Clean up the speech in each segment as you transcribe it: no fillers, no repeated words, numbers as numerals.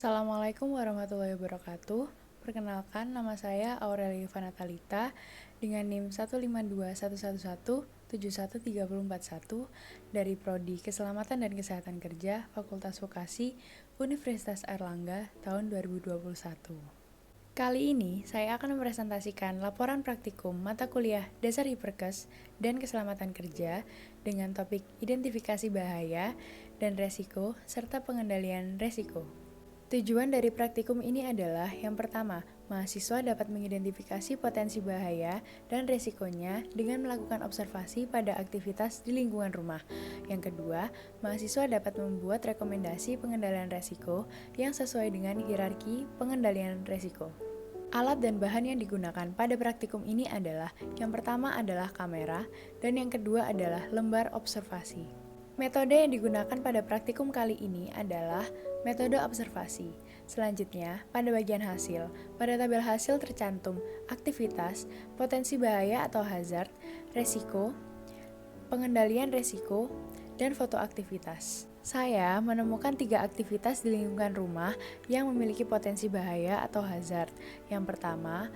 Assalamualaikum warahmatullahi wabarakatuh. Perkenalkan, nama saya Aurelia Vanatalita dengan NIM 15211171341 dari Prodi Keselamatan dan Kesehatan Kerja Fakultas Vokasi Universitas Airlangga tahun 2021. Kali ini, saya akan mempresentasikan laporan praktikum mata kuliah Dasar Hiperkes dan Keselamatan Kerja dengan topik identifikasi bahaya dan resiko serta pengendalian resiko. Tujuan dari praktikum ini adalah yang pertama, mahasiswa dapat mengidentifikasi potensi bahaya dan resikonya dengan melakukan observasi pada aktivitas di lingkungan rumah. Yang kedua, mahasiswa dapat membuat rekomendasi pengendalian resiko yang sesuai dengan hierarki pengendalian resiko. Alat dan bahan yang digunakan pada praktikum ini adalah yang pertama adalah kamera dan yang kedua adalah lembar observasi. Metode yang digunakan pada praktikum kali ini adalah metode observasi. Selanjutnya, pada bagian hasil, pada tabel hasil tercantum aktivitas, potensi bahaya atau hazard, resiko, pengendalian resiko, dan foto aktivitas. Saya menemukan 3 aktivitas di lingkungan rumah yang memiliki potensi bahaya atau hazard. Yang pertama,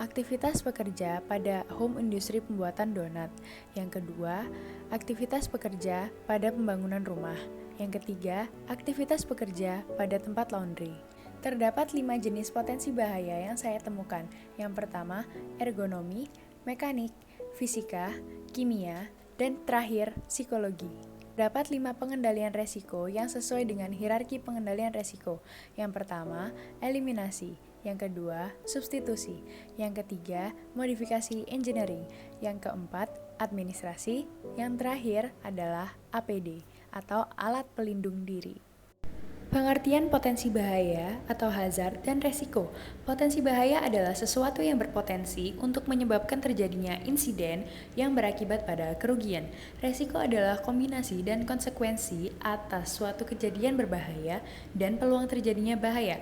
aktivitas pekerja pada home industri pembuatan donat. Yang kedua, aktivitas pekerja pada pembangunan rumah. Yang ketiga, aktivitas pekerja pada tempat laundry. Terdapat 5 jenis potensi bahaya yang saya temukan. Yang pertama, ergonomi, mekanik, fisika, kimia, dan terakhir, psikologi. Dapat 5 pengendalian resiko yang sesuai dengan hierarki pengendalian resiko. Yang pertama, eliminasi. Yang kedua, substitusi. Yang ketiga, modifikasi engineering. Yang keempat, administrasi. Yang terakhir adalah APD atau alat pelindung diri. Pengertian potensi bahaya atau hazard dan resiko. Potensi bahaya adalah sesuatu yang berpotensi untuk menyebabkan terjadinya insiden yang berakibat pada kerugian. Resiko adalah kombinasi dan konsekuensi atas suatu kejadian berbahaya dan peluang terjadinya bahaya.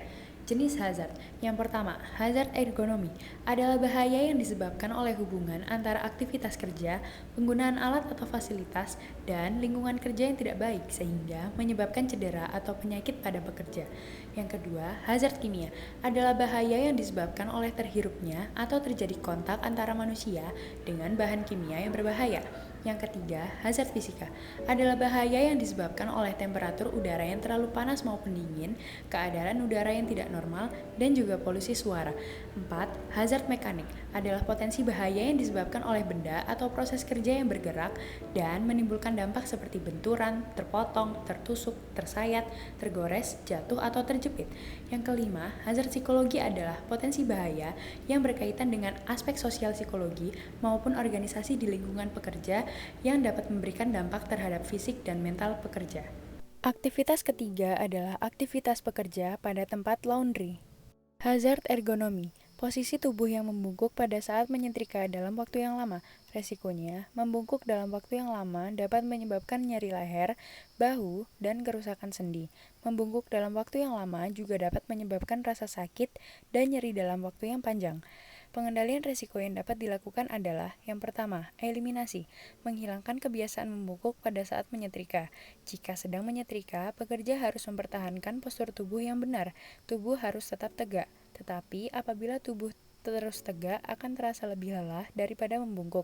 Jenis hazard. Yang pertama, hazard ergonomi adalah bahaya yang disebabkan oleh hubungan antara aktivitas kerja, penggunaan alat atau fasilitas, dan lingkungan kerja yang tidak baik sehingga menyebabkan cedera atau penyakit pada pekerja. Yang kedua, hazard kimia adalah bahaya yang disebabkan oleh terhirupnya atau terjadi kontak antara manusia dengan bahan kimia yang berbahaya. Yang ketiga, hazard fisika adalah bahaya yang disebabkan oleh temperatur udara yang terlalu panas maupun dingin, keadaan udara yang tidak normal, dan juga polusi suara. 4. Hazard mekanik adalah potensi bahaya yang disebabkan oleh benda atau proses kerja yang bergerak dan menimbulkan dampak seperti benturan, terpotong, tertusuk, tersayat, tergores, jatuh, atau terjepit. Yang kelima, hazard psikologi adalah potensi bahaya yang berkaitan dengan aspek sosial psikologi maupun organisasi di lingkungan pekerja yang dapat memberikan dampak terhadap fisik dan mental pekerja. Aktivitas ketiga adalah aktivitas pekerja pada tempat laundry. Hazard ergonomi, posisi tubuh yang membungkuk pada saat menyetrika dalam waktu yang lama. Resikonya, membungkuk dalam waktu yang lama dapat menyebabkan nyeri leher, bahu, dan kerusakan sendi. Membungkuk dalam waktu yang lama juga dapat menyebabkan rasa sakit dan nyeri dalam waktu yang panjang. Pengendalian risiko yang dapat dilakukan adalah yang pertama, eliminasi, menghilangkan kebiasaan membungkuk pada saat menyetrika. Jika sedang menyetrika, pekerja harus mempertahankan postur tubuh yang benar. Tubuh harus tetap tegak, tetapi apabila tubuh terus tegak akan terasa lebih lelah daripada membungkuk.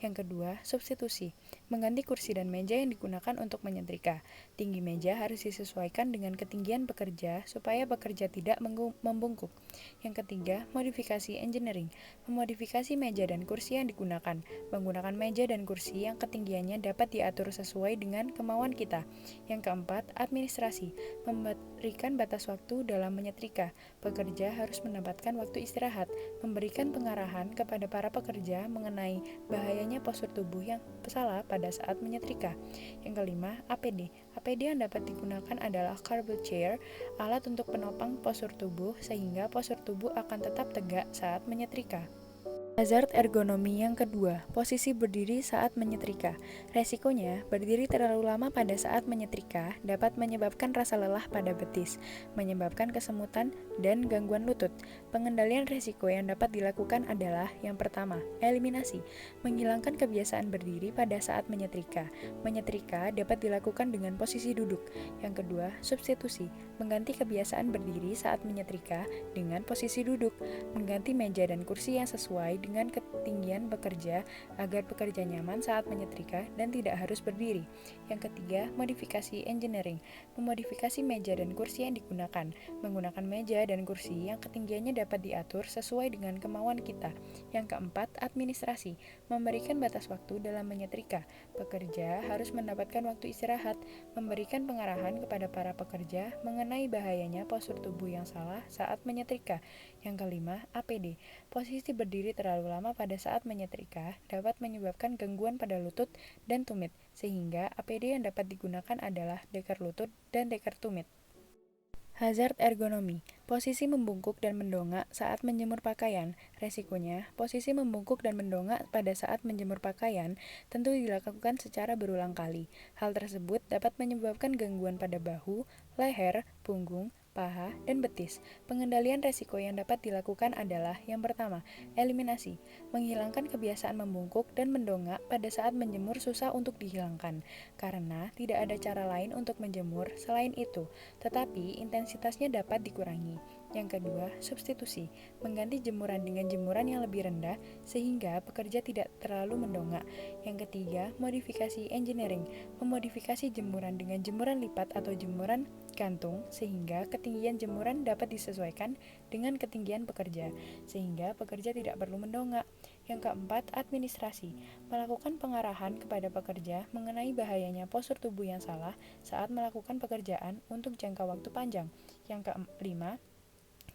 Yang kedua, substitusi, mengganti kursi dan meja yang digunakan untuk menyetrika. Tinggi meja harus disesuaikan dengan ketinggian pekerja supaya pekerja tidak membungkuk. Yang ketiga, modifikasi engineering, memodifikasi meja dan kursi yang digunakan. Menggunakan meja dan kursi yang ketinggiannya dapat diatur sesuai dengan kemauan kita. Yang keempat, administrasi, memberikan batas waktu dalam menyetrika. Pekerja harus mendapatkan waktu istirahat, memberikan pengarahan kepada para pekerja mengenai bahayanya postur tubuh yang salah pada saat menyetrika. Yang kelima, APD. APD yang dapat digunakan adalah cable chair, alat untuk penopang postur tubuh sehingga postur tubuh akan tetap tegak saat menyetrika. Hazard ergonomi yang kedua, posisi berdiri saat menyetrika. Resikonya, berdiri terlalu lama pada saat menyetrika dapat menyebabkan rasa lelah pada betis, menyebabkan kesemutan dan gangguan lutut. Pengendalian resiko yang dapat dilakukan adalah yang pertama, eliminasi, menghilangkan kebiasaan berdiri pada saat menyetrika. Menyetrika dapat dilakukan dengan posisi duduk. Yang kedua, substitusi, mengganti kebiasaan berdiri saat menyetrika dengan posisi duduk, mengganti meja dan kursi yang sesuai dengan ketinggian bekerja agar pekerja nyaman saat menyetrika dan tidak harus berdiri. Yang ketiga, modifikasi engineering, memodifikasi meja dan kursi yang digunakan, menggunakan meja dan kursi yang ketinggiannya dapat diatur sesuai dengan kemauan kita. Yang keempat, administrasi, memberikan batas waktu dalam menyetrika. Pekerja harus mendapatkan waktu istirahat, memberikan pengarahan kepada para pekerja mengenai bahayanya postur tubuh yang salah saat menyetrika. Yang kelima, APD, posisi berdiri terlalu lama pada saat menyetrika dapat menyebabkan gangguan pada lutut dan tumit, sehingga APD yang dapat digunakan adalah deker lutut dan deker tumit. Hazard ergonomi, posisi membungkuk dan mendongak saat menjemur pakaian. Resikonya, posisi membungkuk dan mendongak pada saat menjemur pakaian tentu dilakukan secara berulang kali. Hal tersebut dapat menyebabkan gangguan pada bahu, leher, punggung, paha, dan betis. Pengendalian resiko yang dapat dilakukan adalah yang pertama, eliminasi, menghilangkan kebiasaan membungkuk dan mendongak pada saat menjemur susah untuk dihilangkan, karena tidak ada cara lain untuk menjemur selain itu, tetapi intensitasnya dapat dikurangi. Yang kedua, substitusi, mengganti jemuran dengan jemuran yang lebih rendah sehingga pekerja tidak terlalu mendongak. Yang ketiga, modifikasi engineering, memodifikasi jemuran dengan jemuran lipat atau jemuran gantung sehingga ketinggian jemuran dapat disesuaikan dengan ketinggian pekerja, sehingga pekerja tidak perlu mendongak. Yang keempat, administrasi, melakukan pengarahan kepada pekerja mengenai bahayanya postur tubuh yang salah saat melakukan pekerjaan untuk jangka waktu panjang. Yang kelima,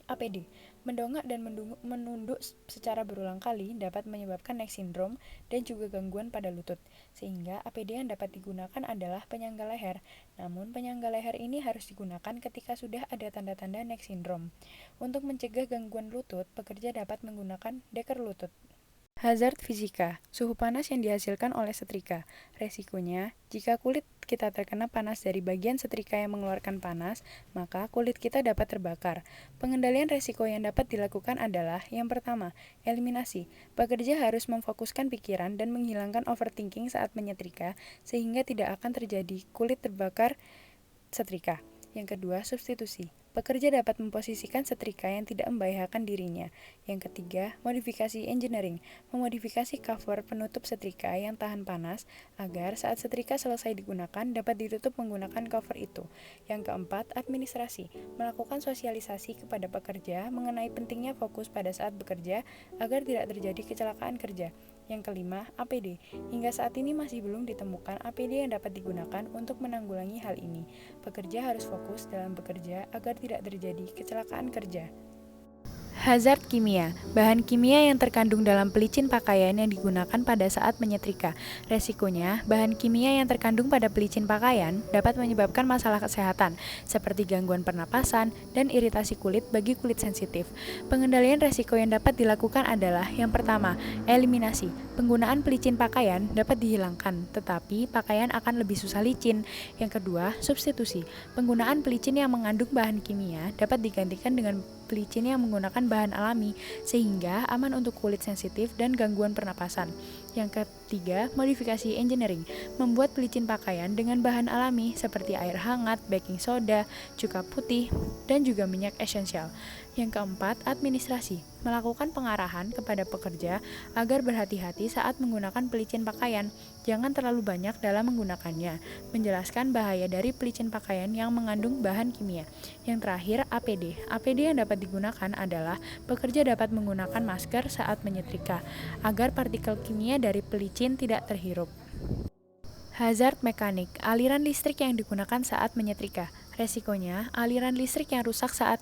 APD, mendongak dan menunduk secara berulang kali dapat menyebabkan neck syndrome dan juga gangguan pada lutut, sehingga APD yang dapat digunakan adalah penyangga leher. Namun, penyangga leher ini harus digunakan ketika sudah ada tanda-tanda neck syndrome. Untuk mencegah gangguan lutut, pekerja dapat menggunakan deker lutut. Hazard fisika, suhu panas yang dihasilkan oleh setrika. Resikonya, jika kulit kita terkena panas dari bagian setrika yang mengeluarkan panas, maka kulit kita dapat terbakar. Pengendalian resiko yang dapat dilakukan adalah yang pertama, eliminasi. Pekerja harus memfokuskan pikiran dan menghilangkan overthinking saat menyetrika, sehingga tidak akan terjadi kulit terbakar setrika. Yang kedua, substitusi. Pekerja dapat memposisikan setrika yang tidak membahayakan dirinya. Yang ketiga, modifikasi engineering, memodifikasi cover penutup setrika yang tahan panas agar saat setrika selesai digunakan dapat ditutup menggunakan cover itu. Yang keempat, administrasi, melakukan sosialisasi kepada pekerja mengenai pentingnya fokus pada saat bekerja agar tidak terjadi kecelakaan kerja. Yang kelima, APD. Hingga saat ini masih belum ditemukan APD yang dapat digunakan untuk menanggulangi hal ini. Pekerja harus fokus dalam bekerja agar tidak terjadi kecelakaan kerja. Hazard kimia, bahan kimia yang terkandung dalam pelicin pakaian yang digunakan pada saat menyetrika. Resikonya, bahan kimia yang terkandung pada pelicin pakaian dapat menyebabkan masalah kesehatan, seperti gangguan pernapasan dan iritasi kulit bagi kulit sensitif. Pengendalian resiko yang dapat dilakukan adalah yang pertama, eliminasi. Penggunaan pelicin pakaian dapat dihilangkan, tetapi pakaian akan lebih susah licin. Yang kedua, substitusi. Penggunaan pelicin yang mengandung bahan kimia dapat digantikan dengan pelicin yang menggunakan bahan alami sehingga aman untuk kulit sensitif dan gangguan pernapasan. Yang ketiga, modifikasi engineering, membuat pelicin pakaian dengan bahan alami seperti air hangat, baking soda, cuka putih, dan juga minyak esensial. Yang keempat, administrasi, melakukan pengarahan kepada pekerja agar berhati-hati saat menggunakan pelicin pakaian. Jangan terlalu banyak dalam menggunakannya. Menjelaskan bahaya dari pelicin pakaian yang mengandung bahan kimia. Yang terakhir, APD. APD yang dapat digunakan adalah pekerja dapat menggunakan masker saat menyetrika agar partikel kimia dari pelicin tidak terhirup. Hazard mekanik, aliran listrik yang digunakan saat menyetrika. Resikonya, aliran listrik yang rusak saat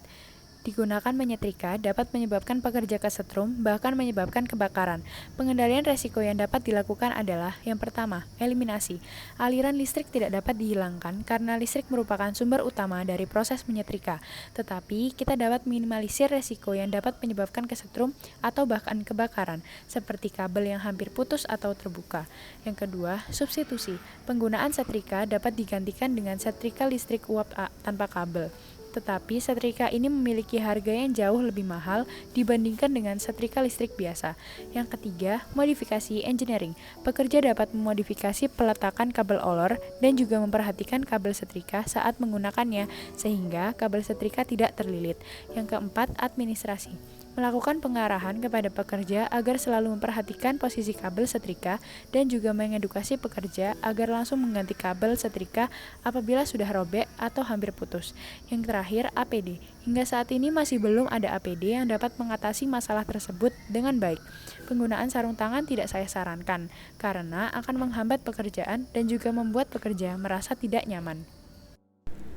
digunakan menyetrika dapat menyebabkan pekerja kesetrum, bahkan menyebabkan kebakaran. Pengendalian resiko yang dapat dilakukan adalah yang pertama, eliminasi. Aliran listrik tidak dapat dihilangkan karena listrik merupakan sumber utama dari proses menyetrika. Tetapi, kita dapat minimalisir resiko yang dapat menyebabkan kesetrum atau bahkan kebakaran, seperti kabel yang hampir putus atau terbuka. Yang kedua, substitusi. Penggunaan setrika dapat digantikan dengan setrika listrik uap tanpa kabel. Tetapi setrika ini memiliki harga yang jauh lebih mahal dibandingkan dengan setrika listrik biasa. Yang ketiga, modifikasi engineering. Pekerja dapat memodifikasi peletakan kabel olor dan juga memperhatikan kabel setrika saat menggunakannya, sehingga kabel setrika tidak terlilit. Yang keempat, administrasi. Melakukan pengarahan kepada pekerja agar selalu memperhatikan posisi kabel setrika dan juga mengedukasi pekerja agar langsung mengganti kabel setrika apabila sudah robek atau hampir putus. Yang terakhir, APD. Hingga saat ini masih belum ada APD yang dapat mengatasi masalah tersebut dengan baik. Penggunaan sarung tangan tidak saya sarankan karena akan menghambat pekerjaan dan juga membuat pekerja merasa tidak nyaman.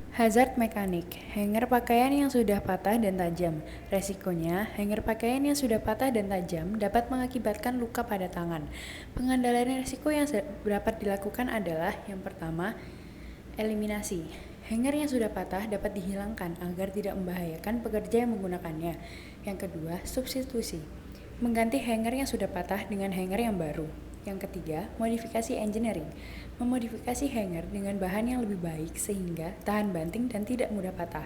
Hazard mekanik, hanger pakaian yang sudah patah dan tajam. Resikonya, hanger pakaian yang sudah patah dan tajam dapat mengakibatkan luka pada tangan. Pengendalian resiko yang dapat dilakukan adalah yang pertama, eliminasi. Hanger yang sudah patah dapat dihilangkan agar tidak membahayakan pekerja yang menggunakannya. Yang kedua, substitusi. Mengganti hanger yang sudah patah dengan hanger yang baru. Yang ketiga, modifikasi engineering. Memodifikasi hanger dengan bahan yang lebih baik sehingga tahan banting dan tidak mudah patah.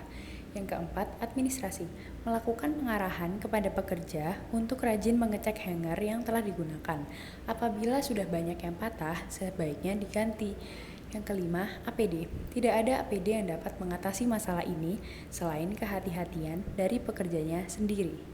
Yang keempat, administrasi. Melakukan pengarahan kepada pekerja untuk rajin mengecek hanger yang telah digunakan. Apabila sudah banyak yang patah, sebaiknya diganti. Yang kelima, APD. Tidak ada APD yang dapat mengatasi masalah ini selain kehati-hatian dari pekerjanya sendiri.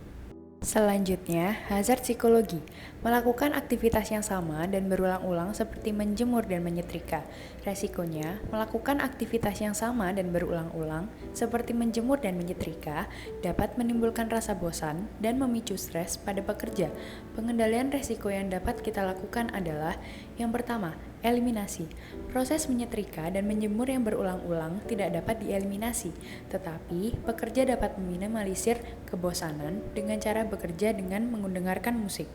Selanjutnya, hazard psikologi. Melakukan aktivitas yang sama dan berulang-ulang seperti menjemur dan menyetrika. Resikonya, melakukan aktivitas yang sama dan berulang-ulang seperti menjemur dan menyetrika dapat menimbulkan rasa bosan dan memicu stres pada pekerja. Pengendalian resiko yang dapat kita lakukan adalah yang pertama, eliminasi. Proses menyetrika dan menjemur yang berulang-ulang tidak dapat dieliminasi, tetapi pekerja dapat meminimalisir kebosanan dengan cara bekerja dengan mendengarkan musik.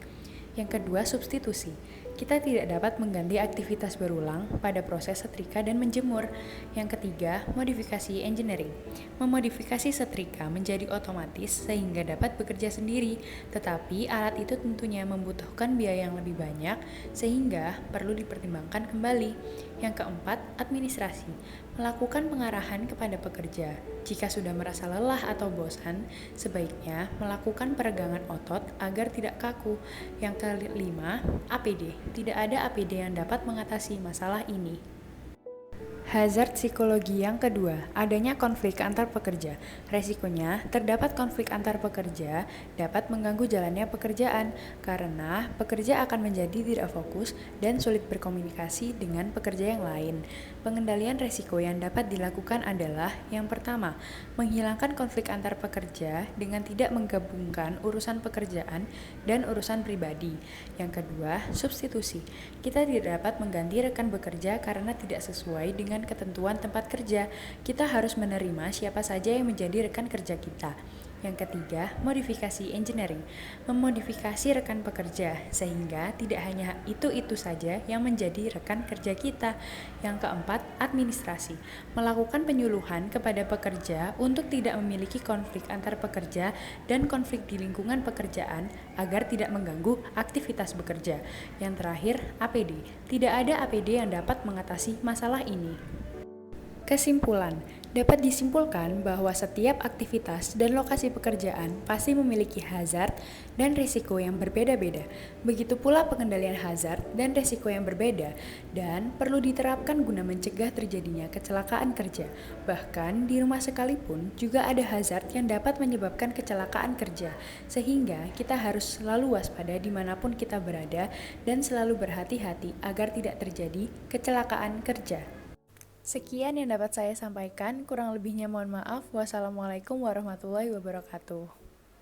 Yang kedua, substitusi. Kita tidak dapat mengganti aktivitas berulang pada proses setrika dan menjemur. Yang ketiga, modifikasi engineering. Memodifikasi setrika menjadi otomatis sehingga dapat bekerja sendiri, tetapi alat itu tentunya membutuhkan biaya yang lebih banyak sehingga perlu dipertimbangkan kembali. Yang keempat, administrasi. Melakukan pengarahan kepada pekerja. Jika sudah merasa lelah atau bosan, sebaiknya melakukan peregangan otot agar tidak kaku. Yang kelima, APD. Tidak ada APD yang dapat mengatasi masalah ini. Hazard psikologi yang kedua, adanya konflik antar pekerja. Resikonya, terdapat konflik antar pekerja dapat mengganggu jalannya pekerjaan karena pekerja akan menjadi tidak fokus dan sulit berkomunikasi dengan pekerja yang lain. Pengendalian resiko yang dapat dilakukan adalah yang pertama, menghilangkan konflik antar pekerja dengan tidak menggabungkan urusan pekerjaan dan urusan pribadi. Yang kedua, substitusi. Kita tidak dapat mengganti rekan bekerja karena tidak sesuai dengan ketentuan tempat kerja. Kita harus menerima siapa saja yang menjadi rekan kerja kita. Yang ketiga, modifikasi engineering. Memodifikasi rekan pekerja sehingga tidak hanya itu-itu saja yang menjadi rekan kerja kita. Yang keempat, administrasi. Melakukan penyuluhan kepada pekerja untuk tidak memiliki konflik antar pekerja dan konflik di lingkungan pekerjaan agar tidak mengganggu aktivitas bekerja. Yang terakhir, APD. Tidak ada APD yang dapat mengatasi masalah ini. Kesimpulan, dapat disimpulkan bahwa setiap aktivitas dan lokasi pekerjaan pasti memiliki hazard dan risiko yang berbeda-beda. Begitu pula pengendalian hazard dan risiko yang berbeda dan perlu diterapkan guna mencegah terjadinya kecelakaan kerja. Bahkan di rumah sekalipun juga ada hazard yang dapat menyebabkan kecelakaan kerja, sehingga kita harus selalu waspada dimanapun kita berada dan selalu berhati-hati agar tidak terjadi kecelakaan kerja. Sekian yang dapat saya sampaikan, kurang lebihnya mohon maaf. Wassalamualaikum warahmatullahi wabarakatuh.